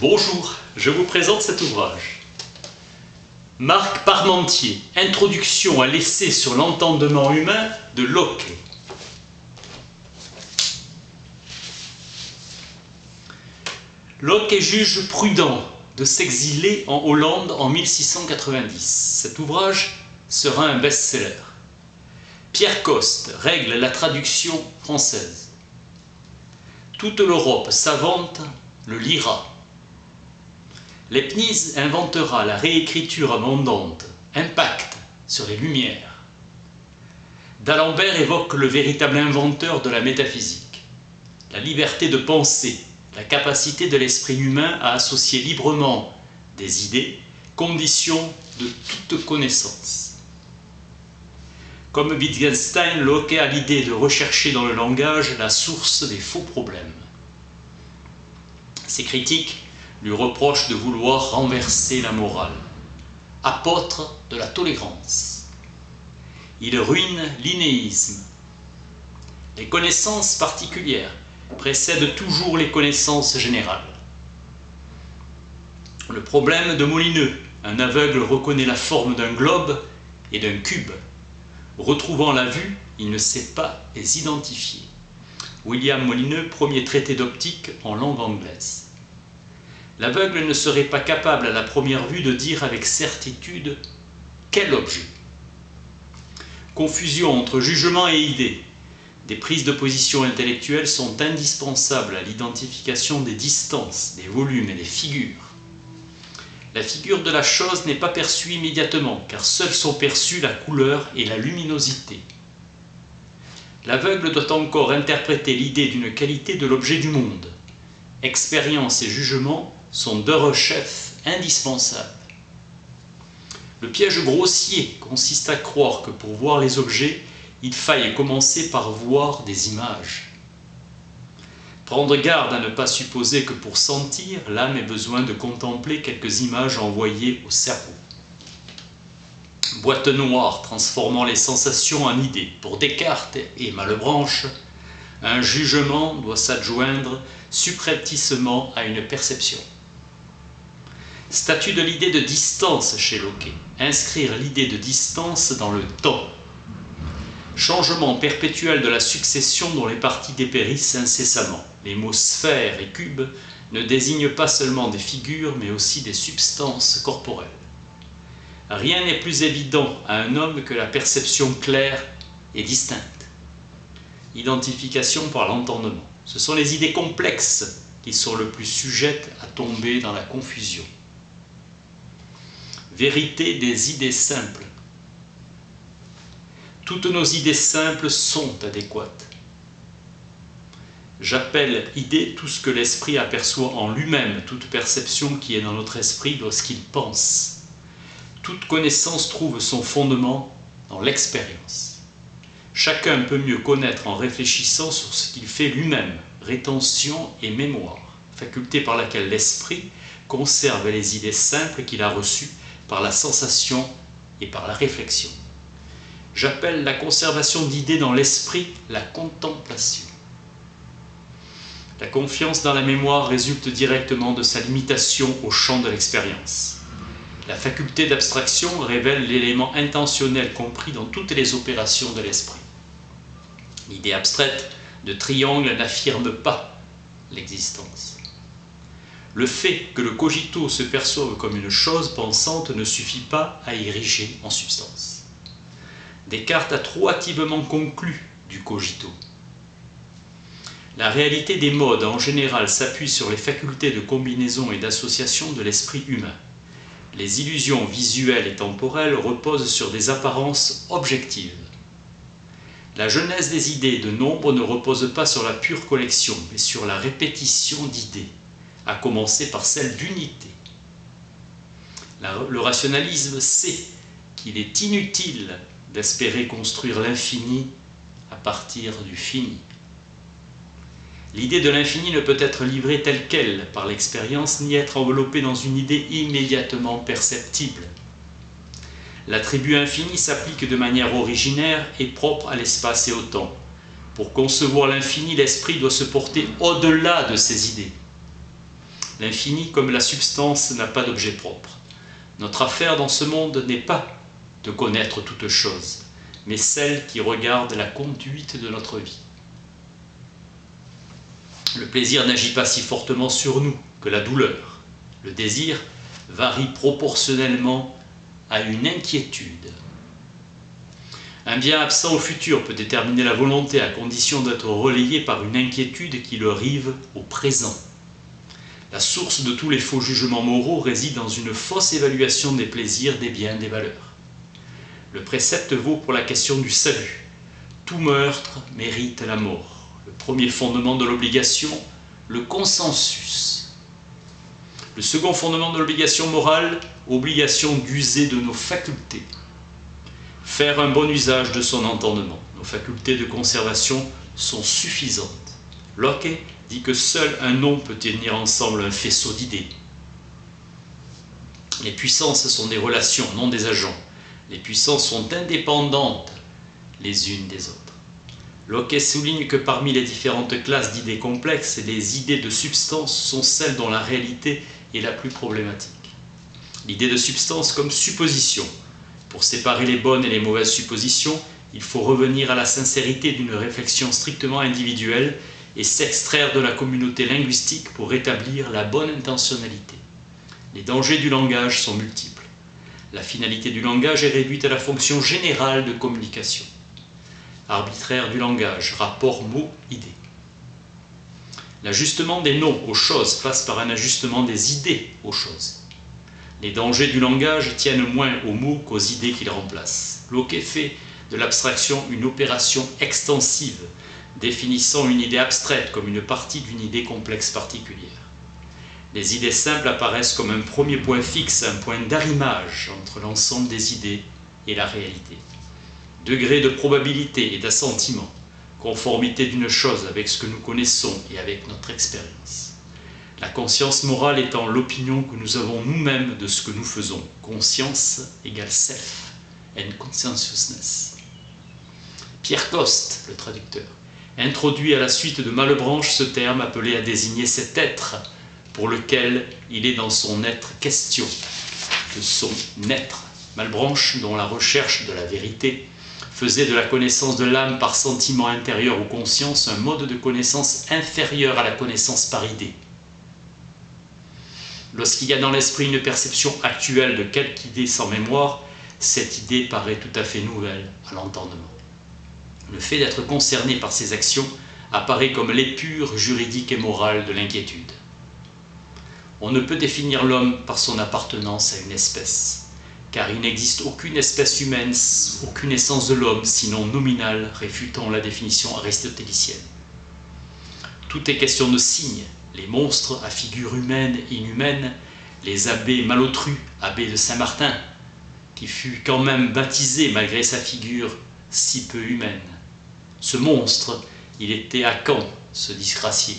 Bonjour, je vous présente cet ouvrage. Marc Parmentier, Introduction à l'essai sur l'entendement humain de Locke. Locke juge prudent de s'exiler en Hollande en 1690. Cet ouvrage sera un best-seller. Pierre Coste règle la traduction française. Toute l'Europe savante le lira. Leibniz inventera la réécriture abondante, impact sur les Lumières. D'Alembert évoque le véritable inventeur de la métaphysique, la liberté de penser, la capacité de l'esprit humain à associer librement des idées, condition de toute connaissance. Comme Wittgenstein, Locke a l'idée de rechercher dans le langage la source des faux problèmes. Ses critiques lui reprochent de vouloir renverser la morale, apôtre de la tolérance. Il ruine l'innéisme. Les connaissances particulières précèdent toujours les connaissances générales. Le problème de Molineux, un aveugle reconnaît la forme d'un globe et d'un cube. Retrouvant la vue, il ne sait pas les identifier. William Molineux, premier traité d'optique en langue anglaise. L'aveugle ne serait pas capable à la première vue de dire avec certitude quel objet. Confusion entre jugement et idée. Des prises de position intellectuelles sont indispensables à l'identification des distances, des volumes et des figures. La figure de la chose n'est pas perçue immédiatement, car seules sont perçues la couleur et la luminosité. L'aveugle doit encore interpréter l'idée d'une qualité de l'objet du monde. Expérience et jugement sont deux recherches indispensables. Le piège grossier consiste à croire que pour voir les objets, il faille commencer par voir des images. Prendre garde à ne pas supposer que pour sentir, l'âme ait besoin de contempler quelques images envoyées au cerveau. Boîte noire transformant les sensations en idées. Pour Descartes et Malebranche, un jugement doit s'adjoindre subrepticement à une perception. Statut de l'idée de distance chez Locke. Inscrire l'idée de distance dans le temps. Changement perpétuel de la succession dont les parties dépérissent incessamment. Les mots sphère et cube ne désignent pas seulement des figures, mais aussi des substances corporelles. Rien n'est plus évident à un homme que la perception claire et distincte. Identification par l'entendement. Ce sont les idées complexes qui sont le plus sujettes à tomber dans la confusion. Vérité des idées simples. Toutes nos idées simples sont adéquates. J'appelle idée tout ce que l'esprit aperçoit en lui-même, toute perception qui est dans notre esprit lorsqu'il pense. Toute connaissance trouve son fondement dans l'expérience. Chacun peut mieux connaître en réfléchissant sur ce qu'il fait lui-même, rétention et mémoire, faculté par laquelle l'esprit conserve les idées simples qu'il a reçues par la sensation et par la réflexion. J'appelle la conservation d'idées dans l'esprit la contemplation. La confiance dans la mémoire résulte directement de sa limitation au champ de l'expérience. La faculté d'abstraction révèle l'élément intentionnel compris dans toutes les opérations de l'esprit. L'idée abstraite de triangle n'affirme pas l'existence. Le fait que le cogito se perçoive comme une chose pensante ne suffit pas à ériger en substance. Descartes a trop hâtivement conclu du cogito. La réalité des modes en général s'appuie sur les facultés de combinaison et d'association de l'esprit humain. Les illusions visuelles et temporelles reposent sur des apparences objectives. La genèse des idées de nombre ne repose pas sur la pure collection, mais sur la répétition d'idées, à commencer par celle d'unité. Le rationalisme sait qu'il est inutile d'espérer construire l'infini à partir du fini. L'idée de l'infini ne peut être livrée telle qu'elle par l'expérience, ni être enveloppée dans une idée immédiatement perceptible. L'attribut infini s'applique de manière originaire et propre à l'espace et au temps. Pour concevoir l'infini, l'esprit doit se porter au-delà de ses idées. L'infini, comme la substance, n'a pas d'objet propre. Notre affaire dans ce monde n'est pas de connaître toutes choses, mais celle qui regarde la conduite de notre vie. Le plaisir n'agit pas si fortement sur nous que la douleur. Le désir varie proportionnellement à une inquiétude. Un bien absent au futur peut déterminer la volonté à condition d'être relayé par une inquiétude qui le rive au présent. La source de tous les faux jugements moraux réside dans une fausse évaluation des plaisirs, des biens, des valeurs. Le précepte vaut pour la question du salut. Tout meurtre mérite la mort. Le premier fondement de l'obligation, le consensus. Le second fondement de l'obligation morale, obligation d'user de nos facultés. Faire un bon usage de son entendement. Nos facultés de conservation sont suffisantes. Locke dit que seul un nom peut tenir ensemble un faisceau d'idées. Les puissances sont des relations, non des agents. Les puissances sont indépendantes les unes des autres. Locke souligne que parmi les différentes classes d'idées complexes, les idées de substance sont celles dont la réalité est la plus problématique. L'idée de substance comme supposition. Pour séparer les bonnes et les mauvaises suppositions, il faut revenir à la sincérité d'une réflexion strictement individuelle et s'extraire de la communauté linguistique pour rétablir la bonne intentionnalité. Les dangers du langage sont multiples. La finalité du langage est réduite à la fonction générale de communication. Arbitraire du langage, rapport mot-idée. L'ajustement des noms aux choses passe par un ajustement des idées aux choses. Les dangers du langage tiennent moins aux mots qu'aux idées qu'ils remplacent. Locke fait de l'abstraction une opération extensive, définissant une idée abstraite comme une partie d'une idée complexe particulière. Les idées simples apparaissent comme un premier point fixe, un point d'arrimage entre l'ensemble des idées et la réalité. Degré de probabilité et d'assentiment, conformité d'une chose avec ce que nous connaissons et avec notre expérience. La conscience morale étant l'opinion que nous avons nous-mêmes de ce que nous faisons. Conscience égale self, and conscientiousness. Pierre Coste, le traducteur, introduit à la suite de Malebranche ce terme appelé à désigner cet être pour lequel il est dans son être question, de son être. Malebranche, dont la recherche de la vérité faisait de la connaissance de l'âme par sentiment intérieur ou conscience un mode de connaissance inférieur à la connaissance par idée. Lorsqu'il y a dans l'esprit une perception actuelle de quelque idée sans mémoire, cette idée paraît tout à fait nouvelle à l'entendement. Le fait d'être concerné par ces actions apparaît comme l'épure juridique et morale de l'inquiétude. On ne peut définir l'homme par son appartenance à une espèce, car il n'existe aucune espèce humaine, aucune essence de l'homme, sinon nominale, réfutant la définition aristotélicienne. Tout est question de signes, les monstres à figure humaine et inhumaine, les abbés malotrus, abbé de Saint-Martin, qui fut quand même baptisé malgré sa figure si peu humaine. Ce monstre, il était à Caen, ce disgracié.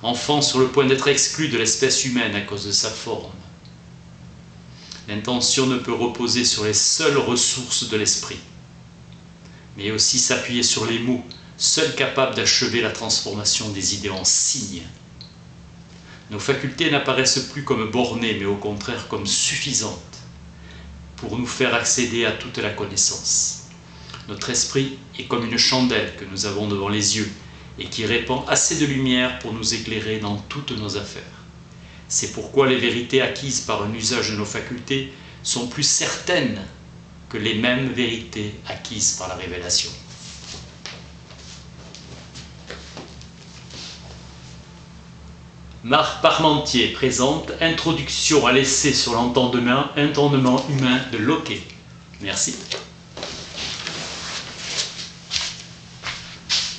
Enfant sur le point d'être exclu de l'espèce humaine à cause de sa forme. L'intention ne peut reposer sur les seules ressources de l'esprit, mais aussi s'appuyer sur les mots, seuls capables d'achever la transformation des idées en signes. Nos facultés n'apparaissent plus comme bornées, mais au contraire comme suffisantes pour nous faire accéder à toute la connaissance. Notre esprit est comme une chandelle que nous avons devant les yeux et qui répand assez de lumière pour nous éclairer dans toutes nos affaires. C'est pourquoi les vérités acquises par un usage de nos facultés sont plus certaines que les mêmes vérités acquises par la révélation. Marc Parmentier présente Introduction à l'essai sur l'entendement humain de Locke. Merci.